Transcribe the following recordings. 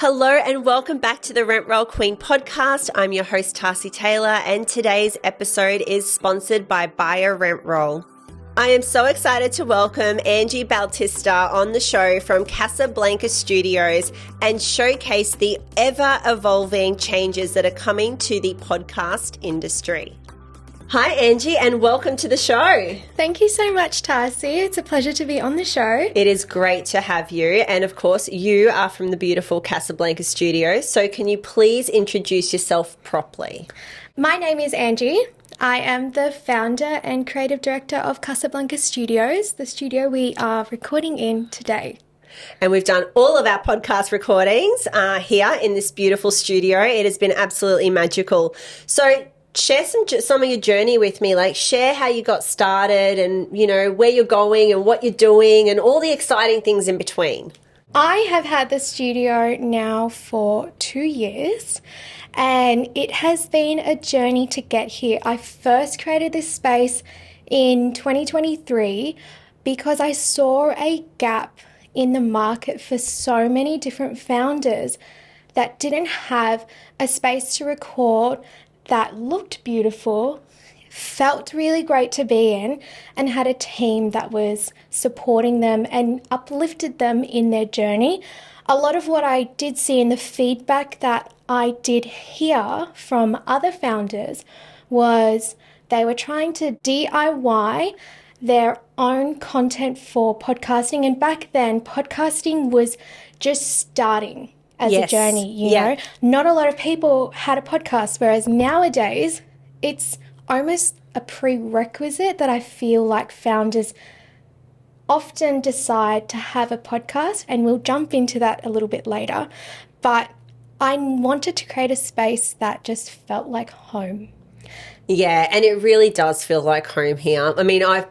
Hello and welcome back to the Rent Roll Queen podcast. I'm your host, Tarsi Taylor, and today's episode is sponsored by Buyer Rent Roll. I am so excited to welcome Angie Bautista on the show from Casa Blanca Studios and showcase the ever-evolving changes that are coming to the podcast industry. Hi, Angie, and welcome to the show. Thank you so much, Tarsi. It's a pleasure to be on the show. It is great to have you. And of course, you are from the beautiful Casa Blanca Studios. So can you please introduce yourself properly? My name is Angie. I am the founder and creative director of Casa Blanca Studios, the studio we are recording in today. And we've done all of our podcast recordings here in this beautiful studio. It has been absolutely magical. So share some of your journey with me, like share how you got started and, you know, where you're going and what you're doing and all the exciting things in between. I have had the studio now for 2 years and it has been a journey to get here. I first created this space in 2023 because I saw a gap in the market for so many different founders that didn't have a space to record that looked beautiful, felt really great to be in, and had a team that was supporting them and uplifted them in their journey. A lot of what I did see in the feedback that I did hear from other founders was they were trying to DIY their own content for podcasting. And back then, podcasting was just starting as a journey, you know. Not a lot of people had a podcast, whereas nowadays it's almost a prerequisite that I feel like founders often decide to have a podcast, and we'll jump into that a little bit later. But I wanted to create a space that just felt like home. Yeah, and it really does feel like home here. I mean, I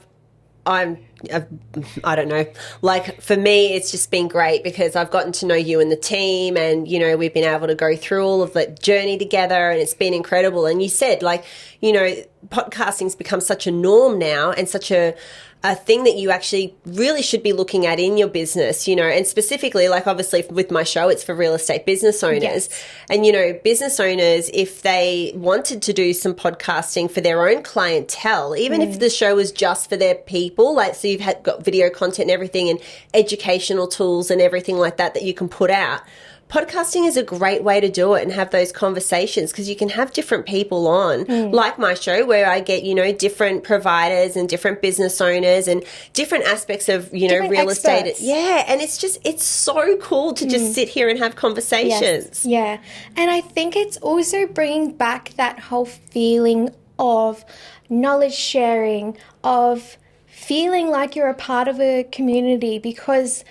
don't know, like for me, it's just been great because I've gotten to know you and the team and, you know, we've been able to go through all of the journey together and it's been incredible. And you said, like, you know, podcasting's become such a norm now and such a thing that you actually really should be looking at in your business, you know, and specifically, like obviously with my show, it's for real estate business owners. Yes. And, you know, business owners, if they wanted to do some podcasting for their own clientele, even if the show was just for their people, like, so you've got video content and everything and educational tools and everything like that that you can put out. Podcasting is a great way to do it and have those conversations because you can have different people on, like my show where I get, you know, different providers and different business owners and different aspects of, you know, different real experts. estate. Yeah, and it's so cool to just sit here and have conversations. Yes. Yeah, and I think it's also bringing back that whole feeling of knowledge sharing, of feeling like you're a part of a community, because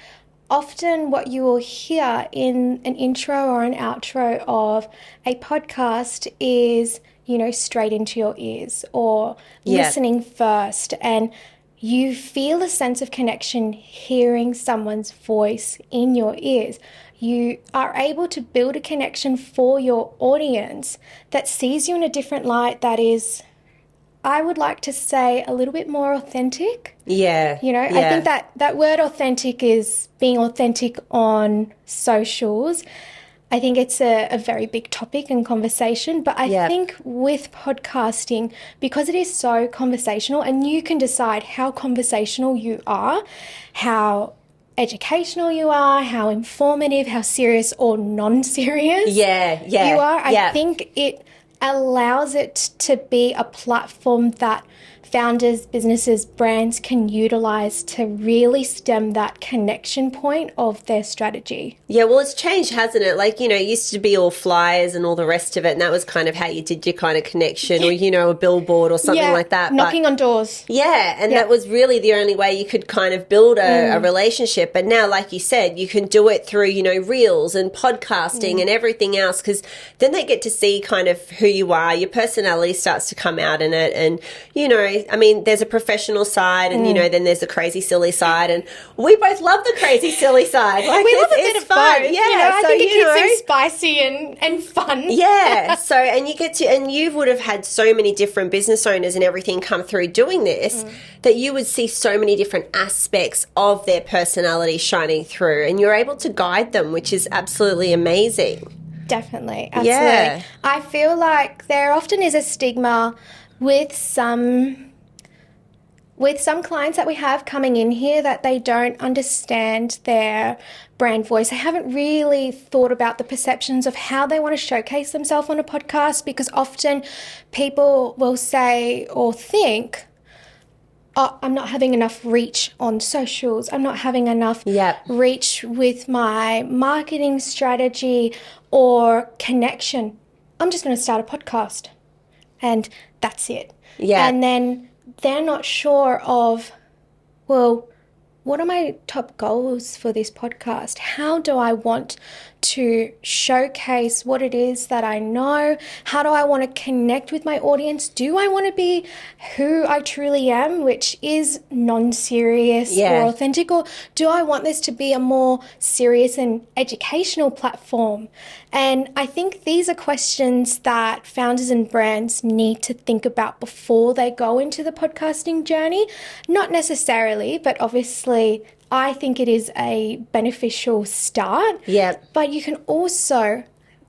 often what you will hear in an intro or an outro of a podcast is, you know, straight into your ears or listening first. And you feel a sense of connection hearing someone's voice in your ears. You are able to build a connection for your audience that sees you in a different light that is, I would like to say, a little bit more authentic. Yeah. You know, I think that word authentic is being authentic on socials. I think it's a very big topic and conversation, but I think with podcasting, because it is so conversational and you can decide how conversational you are, how educational you are, how informative, how serious or non-serious you are. I think it allows it to be a platform that founders, businesses, brands can utilize to really stem that connection point of their strategy. Yeah, well, it's changed, hasn't it? Like, you know, it used to be all flyers and all the rest of it, and that was kind of how you did your kind of connection or, you know, a billboard or something like that. Knocking on doors. Yeah, and that was really the only way you could kind of build a relationship. But now, like you said, you can do it through, you know, reels and podcasting and everything else, because then they get to see kind of who you are. Your personality starts to come out in it and, you know, I mean, there's a professional side and, then there's the crazy, silly side. And we both love the crazy, silly side. Like, we love a bit of fun. both. Yeah. I think it keeps things spicy and fun. Yeah. So, and you would have had so many different business owners and everything come through doing this that you would see so many different aspects of their personality shining through, and you're able to guide them, which is absolutely amazing. Definitely. Absolutely. Yeah. I feel like there often is a stigma with some clients that we have coming in here that they don't understand their brand voice. They haven't really thought about the perceptions of how they want to showcase themselves on a podcast, because often people will say or think, oh, I'm not having enough reach on socials. I'm not having enough reach with my marketing strategy or connection. I'm just going to start a podcast and that's it. Yeah. And then they're not sure of, well, what are my top goals for this podcast? How do I want to showcase what it is that I know? How do I want to connect with my audience? Do I want to be who I truly am, which is non-serious or authentic? Or do I want this to be a more serious and educational platform? And I think these are questions that founders and brands need to think about before they go into the podcasting journey. Not necessarily, but obviously I think it is a beneficial start. Yeah. But you can also,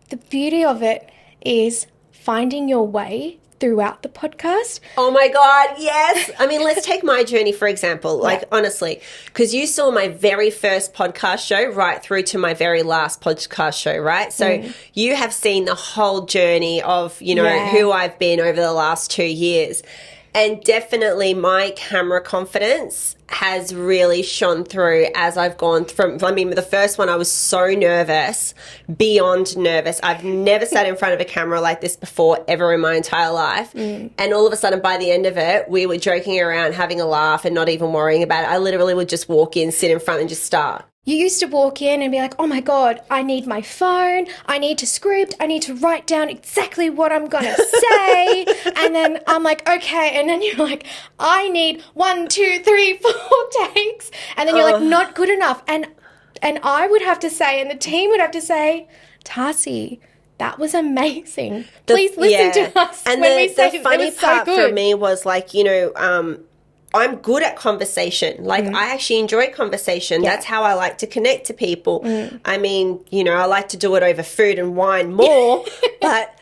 the beauty of it is finding your way throughout the podcast. Oh my God, yes. I mean, let's take my journey, for example. Like, honestly, because you saw my very first podcast show right through to my very last podcast show, right? So you have seen the whole journey of, who I've been over the last 2 years. And definitely my camera confidence has really shone through as I've gone from, the first one I was so nervous, beyond nervous. I've never sat in front of a camera like this before ever in my entire life. And all of a sudden by the end of it, we were joking around, having a laugh and not even worrying about it. I literally would just walk in, sit in front and just start. You used to walk in and be like, oh my God, I need my phone, I need to script, I need to write down exactly what I'm going to say. And then I'm like, okay. And then you're like, I need 1, 2, 3, 4 takes. And then you're like, not good enough. And I would have to say, and the team would have to say, Tarsi, that was amazing. Please listen to us and when we say the funny it was part so good. for me was like, I'm good at conversation. Like, I actually enjoy conversation. That's how I like to connect to people. I mean, I like to do it over food and wine more, but,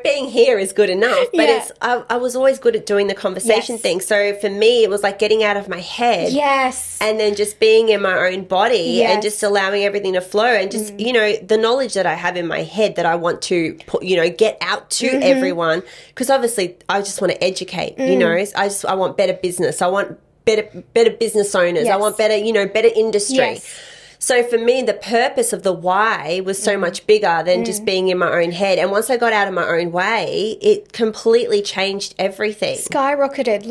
being here is good enough. But I was always good at doing the conversation thing. So for me, it was like getting out of my head. Yes. And then just being in my own body and just allowing everything to flow. And just, the knowledge that I have in my head that I want to put, get out to everyone. Because obviously I just want to educate, I want better business. I want better business owners. I want better, better industry. Yes. So for me, the purpose of the why was so much bigger than just being in my own head. And once I got out of my own way, it completely changed everything. Skyrocketed.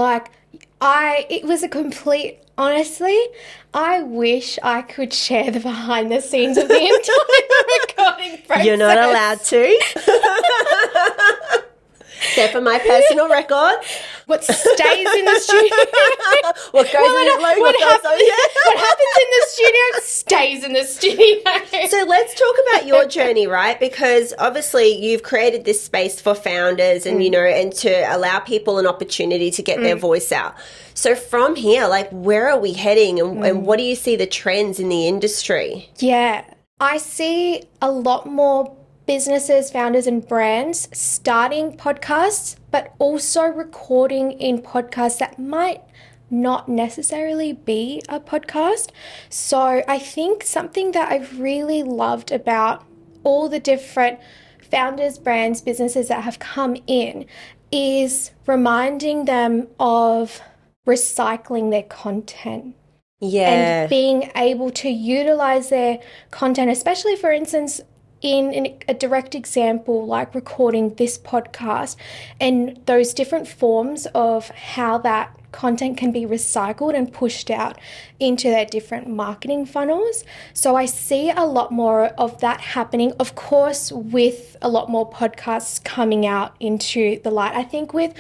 It was a complete, honestly, I wish I could share the behind the scenes of the entire recording process. You're not allowed to. Except for my personal record. What stays in the studio? What goes in the logo? What happens in the studio stays in the studio. So let's talk about your journey, right? Because obviously you've created this space for founders and, and to allow people an opportunity to get their voice out. So from here, where are we heading and what do you see the trends in the industry? Yeah, I see a lot more businesses, founders and brands starting podcasts, but also recording in podcasts that might not necessarily be a podcast. So I think something that I've really loved about all the different founders, brands, businesses that have come in is reminding them of recycling their content. And being able to utilize their content, especially, for instance, in a direct example like recording this podcast and those different forms of how that content can be recycled and pushed out into their different marketing funnels. So I see a lot more of that happening, of course, with a lot more podcasts coming out into the light. I think with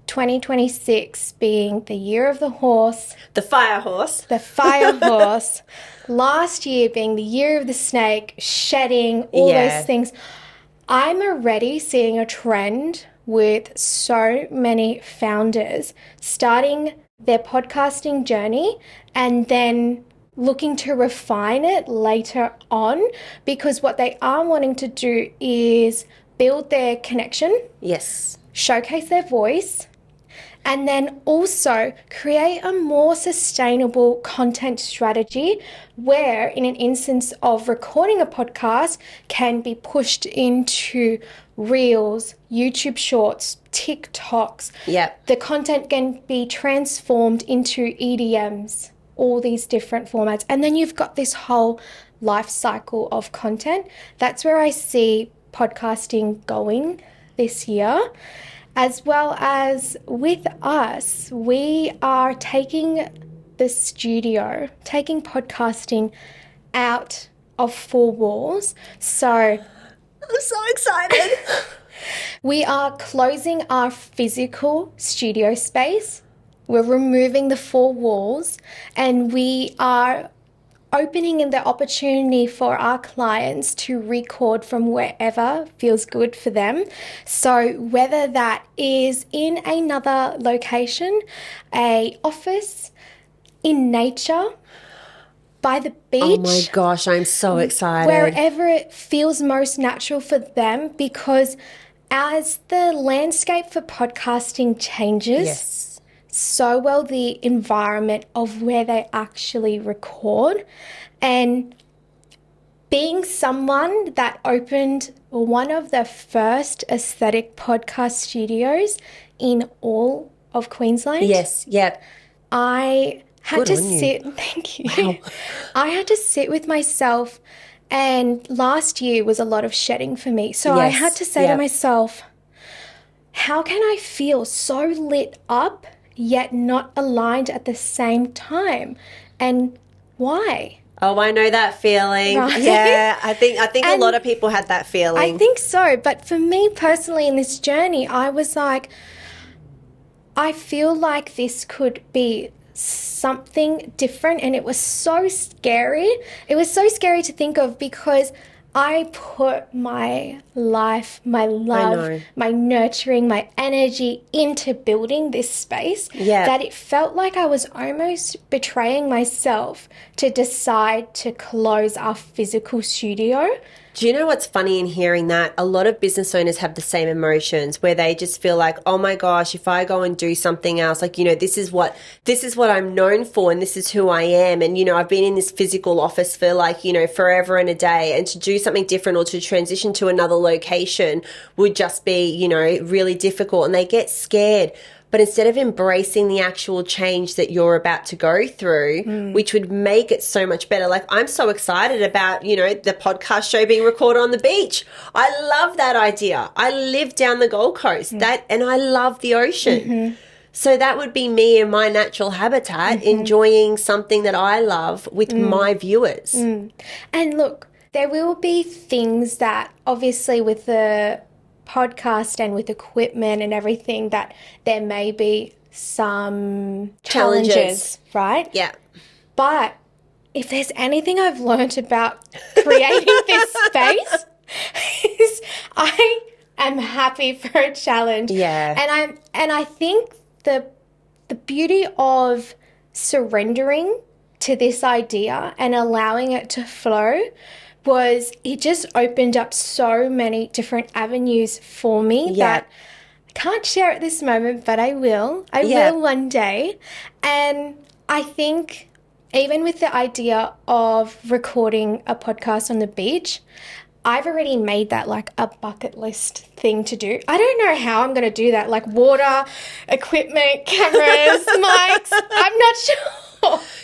2026 being the year of the horse, The fire horse. the fire horse, last year being the year of the snake, shedding, all those things. I'm already seeing a trend with so many founders starting their podcasting journey and then looking to refine it later on, because what they are wanting to do is build their connection, Yes. showcase their voice, and then also create a more sustainable content strategy where, in an instance of recording a podcast, can be pushed into Reels, YouTube Shorts, TikToks. Yep. The content can be transformed into EDMs, all these different formats. And then you've got this whole life cycle of content. That's where I see podcasting going this year. As well as with us, we are taking the studio, taking podcasting out of four walls. So I'm so excited. we are closing our physical studio space. We're removing the four walls, and we are opening in the opportunity for our clients to record from wherever feels good for them. So whether that is in another location, a office, in nature, by the beach. Oh my gosh, I'm so excited. Wherever it feels most natural for them, because as the landscape for podcasting changes, Yes. so well the environment of where they actually record. And being someone that opened one of the first aesthetic podcast studios in all of Queensland. Yes, yep. I had Good to on you. sit, thank you. I had to sit with myself, and last year was a lot of shedding for me. So I Yes, had to say to yep. myself, how can I feel so lit up yet not aligned at the same time? And why? Oh, I know that feeling. Right? Yeah, I think a And lot of people had that feeling. I think so. But for me personally in this journey, I was like, I feel like this could be something different, and it was so scary. It was so scary to think of, because I put my life, my love, know. my nurturing, my energy into building this space, Yeah. that it felt like I was almost betraying myself to decide to close our physical studio. Do you know what's funny in hearing that? A lot of business owners have the same emotions, where they just feel like, oh my gosh, if I go and do something else, like, you know, this is what I'm known for, and this is who I am. And, you know, I've been in this physical office for like, you know, forever and a day, and to do something different or to transition to another location would just be, you know, really difficult, and they get scared. But instead of embracing the actual change that you're about to go through, which would make it so much better. Like, I'm so excited about, you know, the podcast show being recorded on the beach. I love that idea. I live down the Gold Coast, and I love the ocean. So that would be me in my natural habitat, enjoying something that I love with my viewers. And look, there will be things that obviously with the podcast and with equipment and everything, that there may be some challenges, right? Yeah. But if there's anything I've learned about creating this space, is I am happy for a challenge. Yeah. And I think the beauty of surrendering to this idea and allowing it to flow was, it just opened up so many different avenues for me that I can't share at this moment, but I will. I will one day. And I think even with the idea of recording a podcast on the beach, I've already made that like a bucket list thing to do. I don't know how I'm going to do that, like water, equipment, cameras, mics. I'm not sure.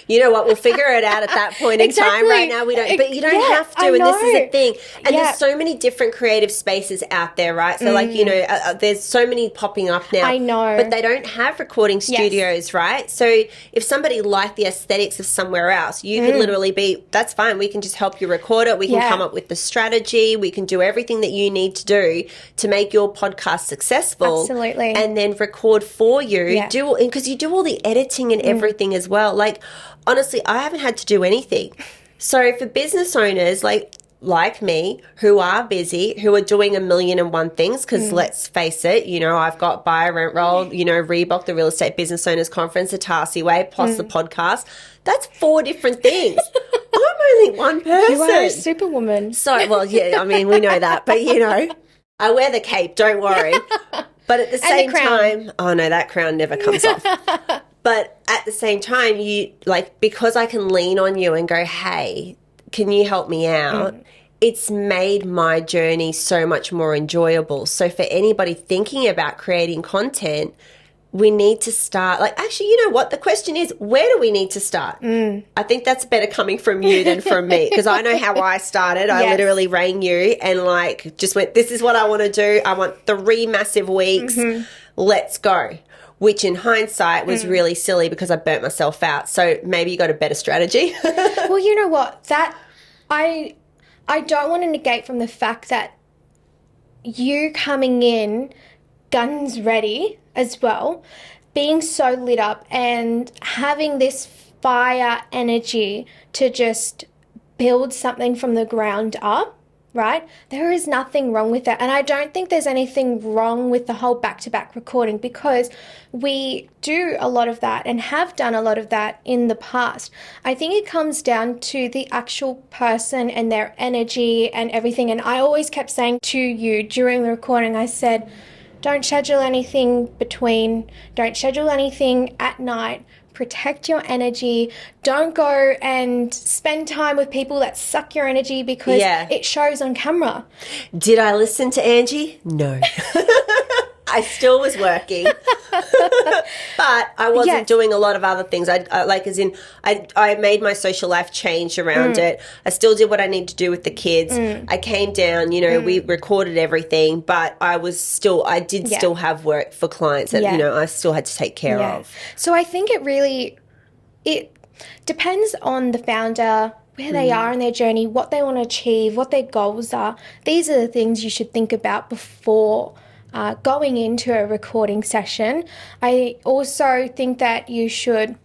You know what? We'll figure it out at that point in time. Right now, we don't. But you don't have to, and this is the thing. And there's so many different creative spaces out there, right? So, like, you know, there's so many popping up now. I know. But they don't have recording studios, right? So if somebody liked the aesthetics of somewhere else, you could literally be, that's fine. We can just help you record it. We can come up with the strategy. We can do everything that you need to do to make your podcast successful. Absolutely. And then record for you. Because you do all the editing and everything as well. Like, honestly, I haven't had to do anything. So for business owners like me, who are busy, who are doing 1,000,001 things, because let's face it, you know, I've got Buy, Rent, Roll, you know, Reebok, the Real Estate Business Owners Conference, the Tarsi Way, plus the podcast. That's 4 different things. I'm only one person. You are a superwoman. So, well, yeah, I mean, we know that. But, you know, I wear the cape, don't worry. But at the same time, oh no, that crown never comes off. But at the same time, you like, because I can lean on you and go, hey, can you help me out? It's made my journey so much more enjoyable. So for anybody thinking about creating content, we need to start, like, actually, you know what? The question is, where do we need to start? I think that's better coming from you than from me, because I know how I started. I literally rang you and like just went, this is what I want to do. I want 3 massive weeks. Let's go. Which in hindsight was really silly because I burnt myself out. So maybe you got a better strategy. Well, you know what? That I don't want to negate from the fact that you coming in guns ready as well, being so lit up and having this fire energy to just build something from the ground up, right? There is nothing wrong with that. And I don't think there's anything wrong with the whole back-to-back recording, because we do a lot of that and have done a lot of that in the past. I think it comes down to the actual person and their energy and everything. And I always kept saying to you during the recording, I said, don't schedule anything don't schedule anything at night. Protect your energy. Don't go and spend time with people that suck your energy, because it shows on camera. Did I listen to Angie? No. I still was working, but I wasn't doing a lot of other things. I made my social life change around it. I still did what I need to do with the kids. I came down, you know, we recorded everything, but I did still have work for clients that, you know, I still had to take care of. So I think it depends on the founder, where they are in their journey, what they want to achieve, what their goals are. These are the things you should think about before going into a recording session. I also think that you should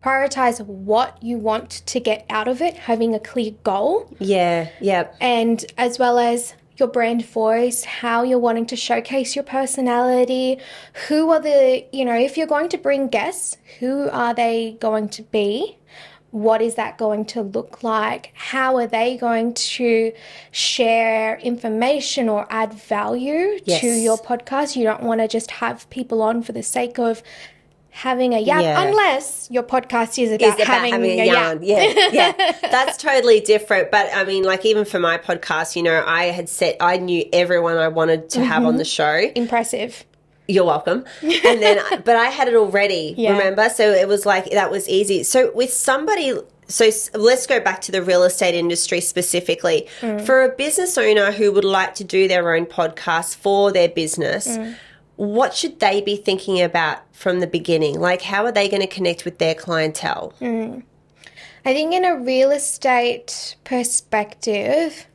prioritize what you want to get out of it, having a clear goal. And as well as your brand voice, how you're wanting to showcase your personality, who are if you're going to bring guests, who are they going to be? What is that going to look like? How are they going to share information or add value to your podcast? You don't want to just have people on for the sake of having a yarn, unless your podcast is about having a yarn. That's totally different. But I mean, like, even for my podcast, you know, I knew everyone I wanted to have on the show. Impressive. You're welcome. And then, but I had it already, remember? So it was like, that was easy. So with somebody, so let's go back to the real estate industry specifically. For a business owner who would like to do their own podcast for their business, what should they be thinking about from the beginning? Like, how are they going to connect with their clientele? I think in a real estate perspective,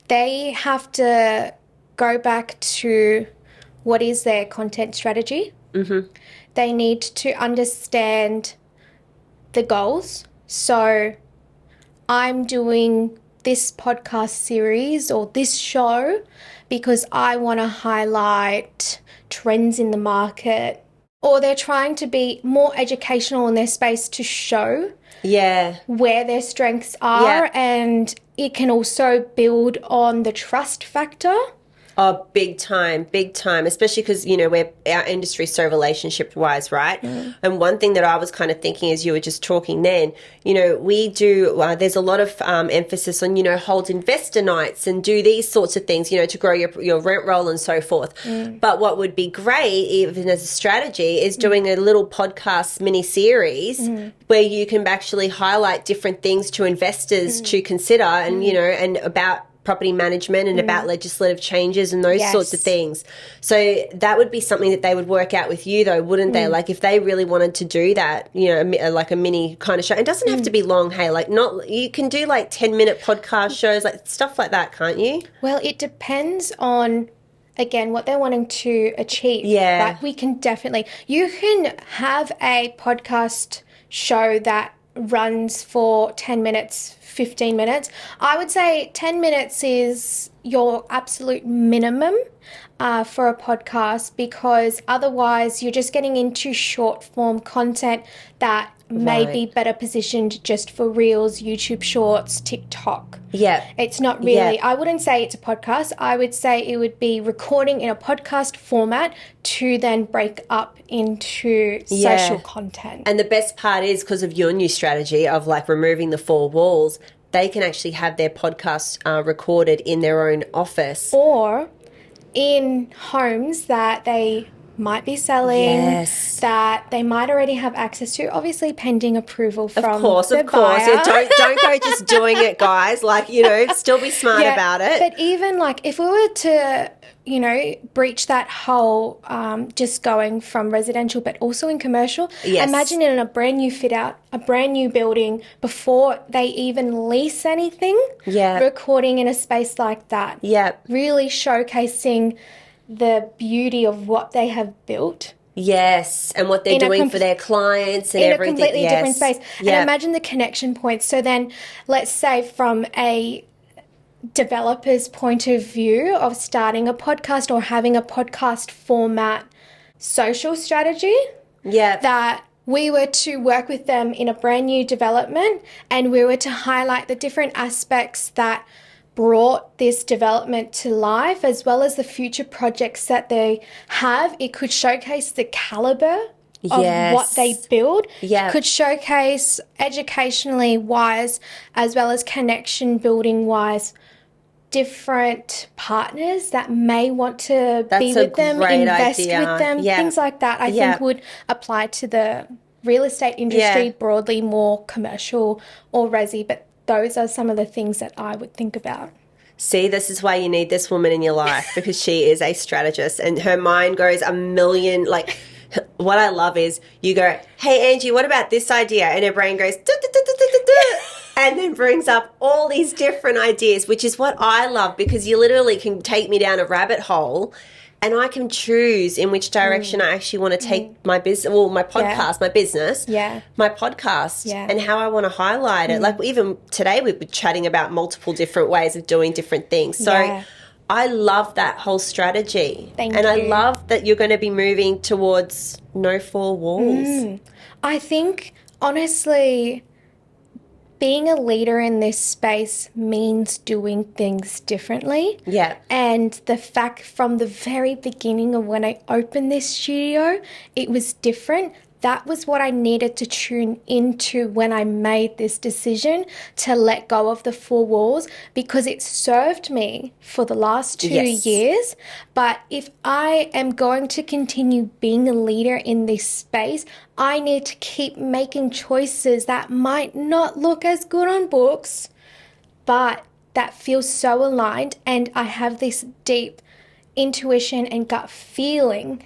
they have to go back to what is their content strategy. They need to understand the goals. So I'm doing this podcast series or this show because I want to highlight trends in the market, or they're trying to be more educational in their space to show where their strengths are. And it can also build on the trust factor. Oh, big time, especially because, our industry is so relationship-wise, right? Mm. And one thing that I was kind of thinking as you were just talking then, we do, there's a lot of emphasis on, hold investor nights and do these sorts of things, to grow your rent roll and so forth. Mm. But what would be great, even as a strategy, is doing a little podcast mini-series where you can actually highlight different things to investors to consider and, and about property management and about legislative changes and those sorts of things. So that would be something that they would work out with you, though, wouldn't they? Like if they really wanted to do that, like a mini kind of show. It doesn't have to be long, hey, you can do like 10-minute podcast shows, like stuff like that, can't you? Well, it depends on, again, what they're wanting to achieve. Yeah. But we can definitely, you can have a podcast show that runs for 10 minutes, 15 minutes. I would say 10 minutes is your absolute minimum for a podcast, because otherwise you're just getting into short form content that may be better positioned just for Reels, YouTube Shorts, TikTok. Yeah. It's not really, I wouldn't say it's a podcast. I would say it would be recording in a podcast format to then break up into social content. And the best part is, because of your new strategy of like removing the four walls, they can actually have their podcast recorded in their own office. Or in homes that they might be selling, that they might already have access to, obviously pending approval from Of course. buyer. Yeah, don't go just doing it, guys. Like, still be smart about it. But even like if we were to, breach that whole just going from residential but also in commercial, imagine in a brand new fit out, a brand new building, before they even lease anything, recording in a space like that. Yeah. Really showcasing the beauty of what they have built. Yes, and what they're doing for their clients and everything. In a completely different space. And imagine the connection points. So then, let's say from a developer's point of view of starting a podcast or having a podcast format social strategy, that we were to work with them in a brand new development and we were to highlight the different aspects that brought this development to life, as well as the future projects that they have. It could showcase the caliber of what they build. Could showcase educationally wise, as well as connection building wise, different partners that may want to be with them, invest with them, things like that. I think would apply to the real estate industry broadly, more commercial or resi, but those are some of the things that I would think about. See, this is why you need this woman in your life, because she is a strategist and her mind goes a million, like, what I love is you go, hey, Angie, what about this idea? And her brain goes, and then brings up all these different ideas, which is what I love, because you literally can take me down a rabbit hole and I can choose in which direction I actually want to take my business, well, my podcast, my business, my podcast, and how I want to highlight it. Like even today we were chatting about multiple different ways of doing different things. So I love that whole strategy. Thank you. I love that you're going to be moving towards no four walls. I think, honestly, being a leader in this space means doing things differently. Yeah. And the fact from the very beginning of when I opened this studio, it was different. That was what I needed to tune into when I made this decision to let go of the four walls, because it served me for the last 2 years. But if I am going to continue being a leader in this space, I need to keep making choices that might not look as good on books, but that feel so aligned. And I have this deep intuition and gut feeling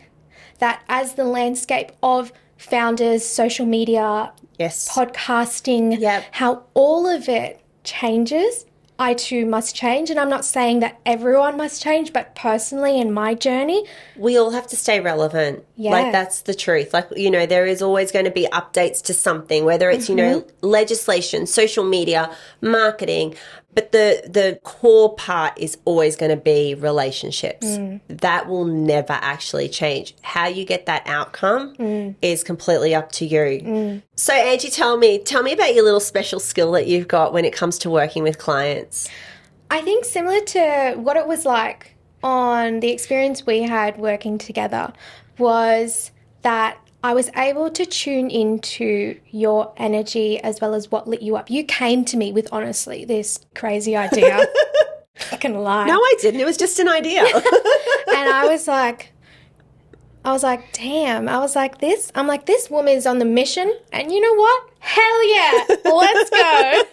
that as the landscape of founders, social media, podcasting, how all of it changes, I too must change. And I'm not saying that everyone must change, but personally in my journey, we all have to stay relevant. Like that's the truth. Like, there is always going to be updates to something, whether it's, legislation, social media, marketing, but the core part is always going to be relationships. That will never actually change. How you get that outcome is completely up to you. So Angie, tell me about your little special skill that you've got when it comes to working with clients. I think similar to what it was like on the experience we had working together was that I was able to tune into your energy as well as what lit you up. You came to me with, honestly, this crazy idea. Not gonna lie. No, I didn't. It was just an idea. And I was like, damn. I'm like, this woman's on the mission. And you know what? Hell yeah. Let's go.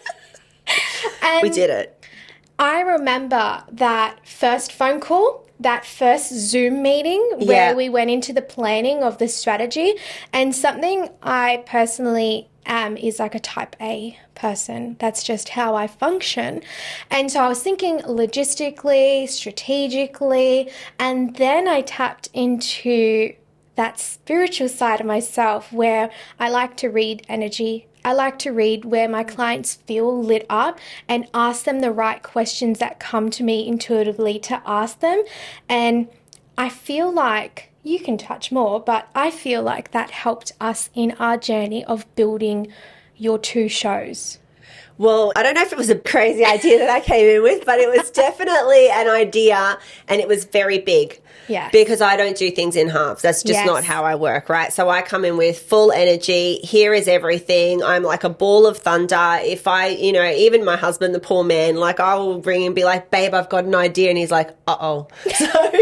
And we did it. I remember that first phone call, that first Zoom meeting where we went into the planning of the strategy, and something I personally am is like a type A person. That's just how I function. And so I was thinking logistically, strategically, and then I tapped into that spiritual side of myself where I like to read energy. I like to read where my clients feel lit up and ask them the right questions that come to me intuitively to ask them. And I feel like, you can touch more, but I feel like that helped us in our journey of building your 2 shows. Well, I don't know if it was a crazy idea that I came in with, but it was definitely an idea, and it was very big. Yeah. Because I don't do things in halves. That's just not how I work, right? So I come in with full energy. Here is everything. I'm like a ball of thunder. If I, even my husband, the poor man, like I will ring and be like, babe, I've got an idea. And he's like, uh-oh. So,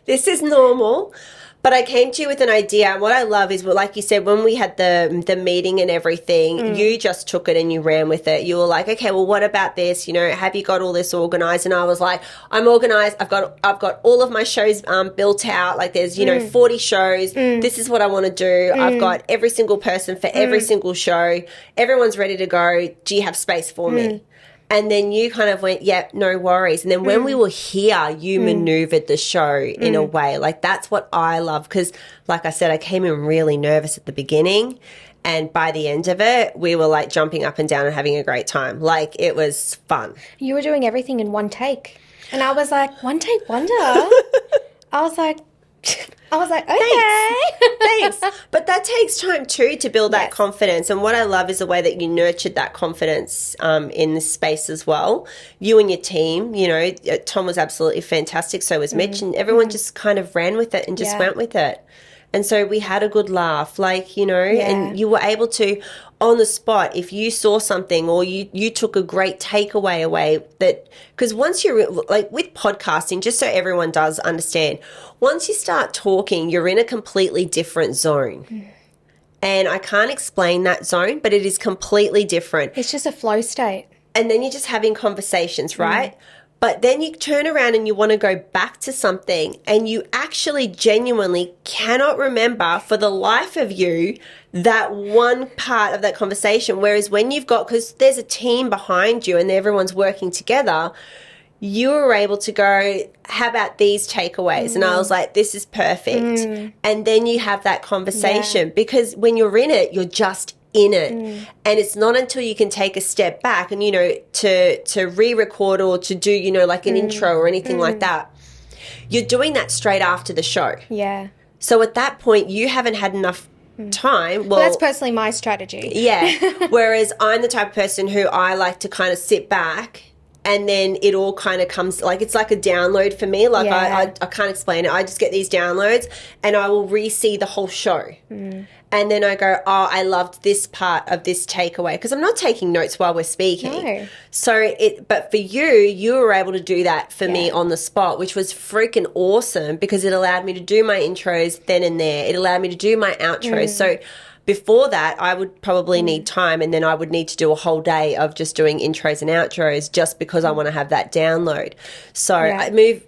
this is normal. But I came to you with an idea, and what I love is, like you said, when we had the meeting and everything, you just took it and you ran with it. You were like, okay, well, what about this? Have you got all this organized? And I was like, I'm organized. I've got all of my shows built out. Like there's 40 shows. This is what I want to do. I've got every single person for every single show. Everyone's ready to go. Do you have space for me? And then you kind of went, yep, no worries. And then when we were here, you maneuvered the show in a way. Like that's what I love, because like I said, I came in really nervous at the beginning. And by the end of it, we were like jumping up and down and having a great time. Like it was fun. You were doing everything in one take. And I was like, one take wonder? I was like, okay. Thanks. But that takes time too to build that confidence. And what I love is the way that you nurtured that confidence in this space as well. You and your team, Tom was absolutely fantastic. So was Mitch. And everyone just kind of ran with it and just went with it. And so we had a good laugh, and you were able to, on the spot, if you saw something or you took a great takeaway away, that, because once you're, like with podcasting, just so everyone does understand, once you start talking, you're in a completely different zone. And I can't explain that zone, but it is completely different. It's just a flow state. And then you're just having conversations, right? But then you turn around and you want to go back to something and you actually genuinely cannot remember for the life of you that one part of that conversation. Whereas when you've got, because there's a team behind you and everyone's working together, you were able to go, how about these takeaways? And I was like, this is perfect. And then you have that conversation because when you're in it, you're just in it. And it's not until you can take a step back and, to re-record or to do, like an intro or anything like that, you're doing that straight after the show. Yeah. So at that point, you haven't had enough time. Well, that's personally my strategy. Yeah. Whereas I'm the type of person who I like to kind of sit back and then it all kind of comes, like it's like a download for me. Like I can't explain it. I just get these downloads and I will re-see the whole show. And then I go, oh, I loved this part of this takeaway. Because I'm not taking notes while we're speaking. No. So but for you were able to do that for me on the spot, which was freaking awesome because it allowed me to do my intros then and there. It allowed me to do my outros. So before that, I would probably need time and then I would need to do a whole day of just doing intros and outros just because I want to have that download. So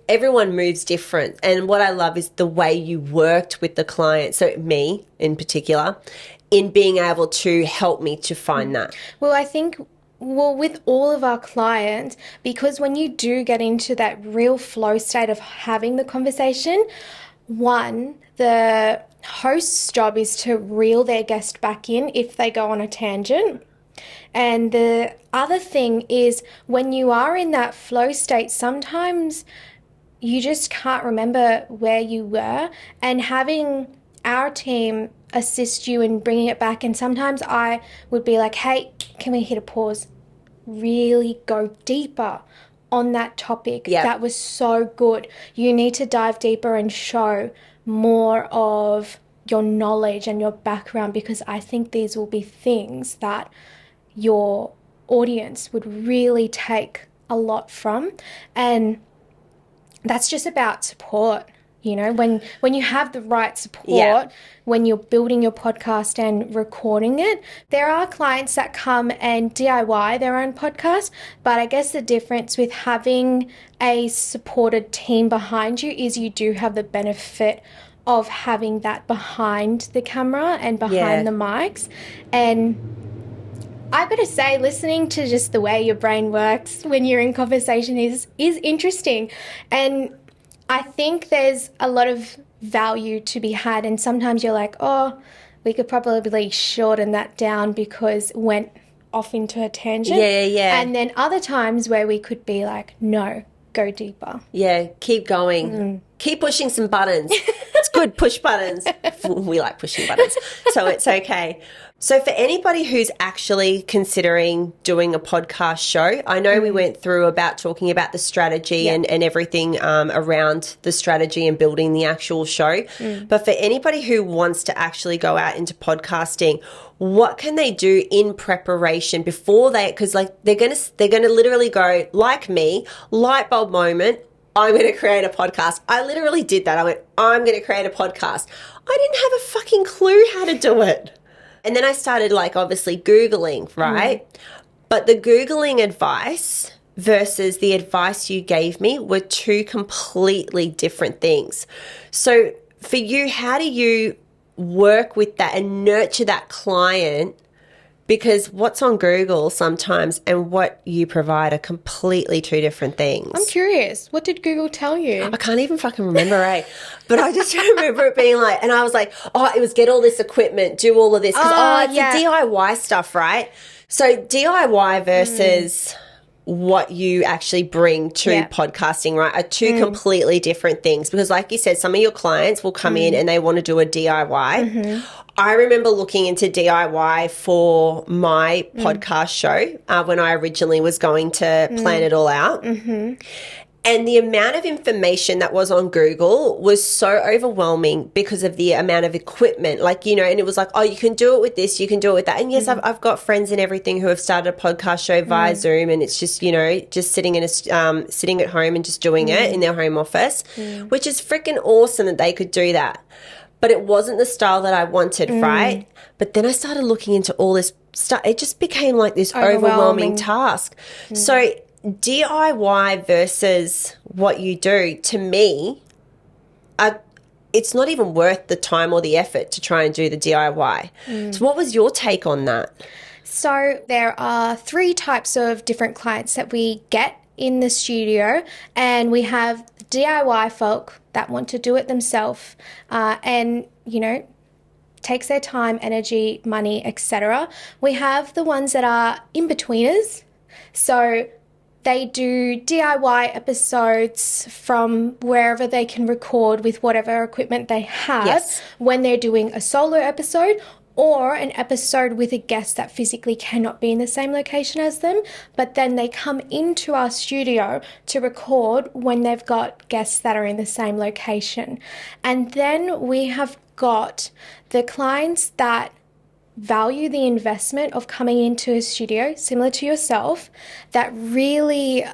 everyone moves different. And what I love is the way you worked with the client, so me in particular, in being able to help me to find that. Well, I think with all of our clients, because when you do get into that real flow state of having the conversation, one, the host's job is to reel their guest back in if they go on a tangent. And the other thing is when you are in that flow state, sometimes you just can't remember where you were, and having our team assist you in bringing it back. And sometimes I would be like, hey, can we hit a pause? Really go deeper. on that topic Yep. that was so good. You need to dive deeper and show more of your knowledge and your background, because I think these will be things that your audience would really take a lot from. And that's just about support. You know, when you have the right support, Yeah. when you're building your podcast and recording it, there are clients that come and DIY their own podcast. But I guess the difference with having a supported team behind you is you do have the benefit of having that behind the camera and behind the mics. And I gotta say, listening to just the way your brain works when you're in conversation is interesting. And I think there's a lot of value to be had, and sometimes you're like, oh, we could probably shorten that down because it went off into a tangent. Yeah. And then other times where we could be like, no, go deeper. Yeah, keep going. Keep pushing some buttons. It's good, push buttons. We like pushing buttons, so it's okay. So for anybody who's actually considering doing a podcast show, I know we went through about talking about the strategy and everything around the strategy and building the actual show. But for anybody who wants to actually go out into podcasting, what can they do in preparation before they, because like they're gonna literally go, like me, light bulb moment, I'm going to create a podcast. I literally did that. I went, I'm going to create a podcast. I didn't have a fucking clue how to do it. And then I started like obviously Googling, right? But the Googling advice versus the advice you gave me were two completely different things. So for you, how do you work with that and nurture that client? Because what's on Google sometimes and what you provide are completely two different things. I'm curious. What did Google tell you? I can't even fucking remember, But I just remember it being like, and I was like, oh, it was get all this equipment, do all of this. Because, it's the DIY stuff, right? So DIY versus what you actually bring to podcasting, right, are two completely different things. Because like you said, some of your clients will come in and they want to do a DIY. I remember looking into DIY for my podcast show when I originally was going to plan it all out. And the amount of information that was on Google was so overwhelming because of the amount of equipment. Like, you know, and it was like, oh, you can do it with this, you can do it with that. And yes, I've got friends and everything who have started a podcast show via Zoom, and it's just, you know, just sitting in a sitting at home and just doing it in their home office, which is freaking awesome that they could do that. But it wasn't the style that I wanted, right? But then I started looking into all this stuff. It just became like this overwhelming task. So DIY versus what you do, to me, it's not even worth the time or the effort to try and do the DIY. So what was your take on that? So there are 3 types of different clients that we get in the studio, and we have DIY folk that want to do it themselves and, you know, takes their time, energy, money, etc. We have the ones that are in-betweeners. So they do DIY episodes from wherever they can record with whatever equipment they have when they're doing a solo episode, or an episode with a guest that physically cannot be in the same location as them, but then they come into our studio to record when they've got guests that are in the same location. And then we have got the clients that value the investment of coming into a studio, similar to yourself, that really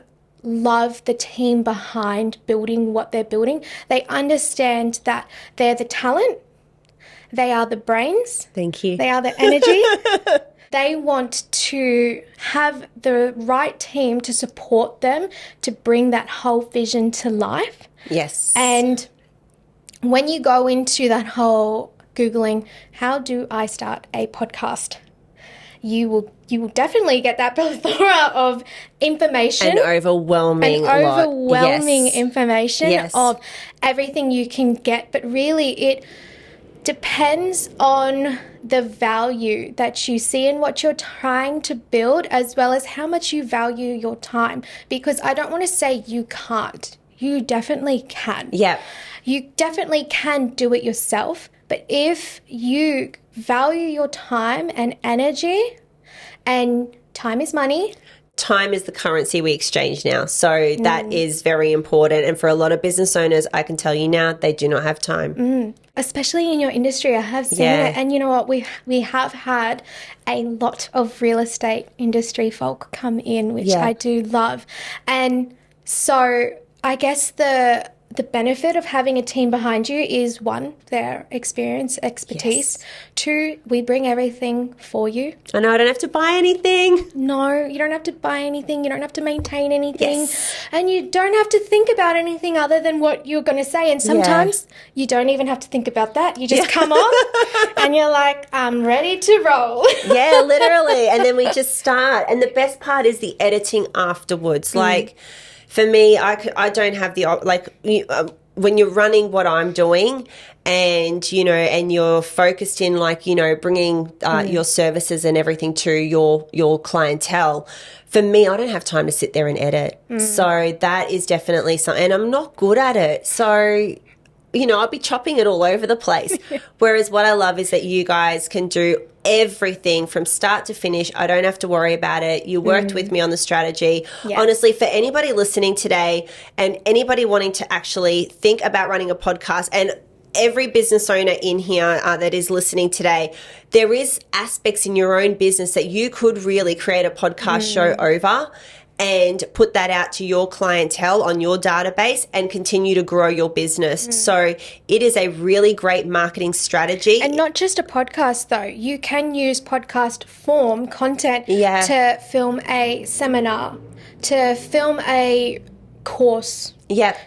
love the team behind building what they're building. They understand that they're the talent, they are the brains. Thank you. They are the energy. They want to have the right team to support them to bring that whole vision to life. Yes. And when you go into that whole Googling, how do I start a podcast? You will definitely get that plethora of information. An overwhelming information of everything you can get. But really it depends on the value that you see in what you're trying to build, as well as how much you value your time. Because I don't want to say you can't. You definitely can. Yeah. You definitely can do it yourself. But if you value your time and energy, and time is money. time is the currency we exchange now. So that is very important. And for a lot of business owners, I can tell you now, they do not have time. Especially in your industry, I have seen it. And you know what? We have had a lot of real estate industry folk come in, which I do love. And so I guess the benefit of having a team behind you is, one, their experience, expertise. Yes. Two, we bring everything for you. I know I don't have to buy anything. No, you don't have to buy anything. You don't have to maintain anything. Yes. And you don't have to think about anything other than what you're going to say. And sometimes you don't even have to think about that. You just come on and you're like, I'm ready to roll. Yeah, literally. And then we just start. And the best part is the editing afterwards. Like, for me, I don't have the, when you're running what I'm doing and, you know, and you're focused in, like, you know, bringing your services and everything to your clientele, for me, I don't have time to sit there and edit. So that is definitely something, and I'm not good at it. So, you know, I'll be chopping it all over the place. Whereas what I love is that you guys can do everything from start to finish. I don't have to worry about it. You worked with me on the strategy. Yeah. Honestly, for anybody listening today and anybody wanting to actually think about running a podcast, and every business owner in here that is listening today, there is aspects in your own business that you could really create a podcast show over and put that out to your clientele on your database and continue to grow your business. So it is a really great marketing strategy. And not just a podcast, though. You can use podcast form content to film a seminar, to film a course,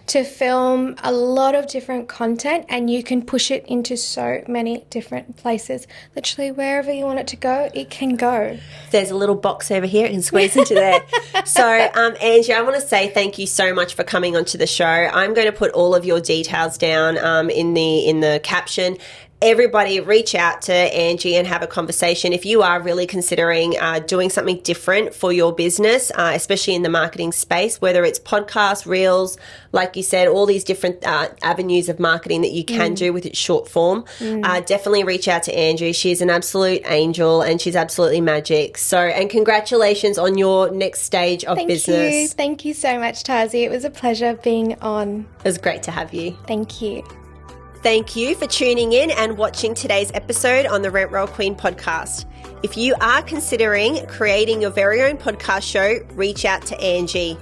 to film a lot of different content, and you can push it into so many different places. Literally wherever you want it to go, it can go. There's a little box over here, it can squeeze into there. So, Angie, I want to say thank you so much for coming onto the show. I'm going to put all of your details down in the caption. Everybody reach out to Angie and have a conversation. If you are really considering doing something different for your business, especially in the marketing space, whether it's podcasts, reels, like you said, all these different avenues of marketing that you can do with its short form, definitely reach out to Angie. She's an absolute angel and she's absolutely magic. So, and congratulations on your next stage of business. Thank you so much, Tarsi. It was a pleasure being on. It was great to have you. Thank you. Thank you for tuning in and watching today's episode on the Rent Roll Queen podcast. If you are considering creating your very own podcast show, reach out to Angie.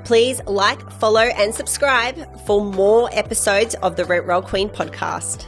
Please like, follow, and subscribe for more episodes of the Rent Roll Queen podcast.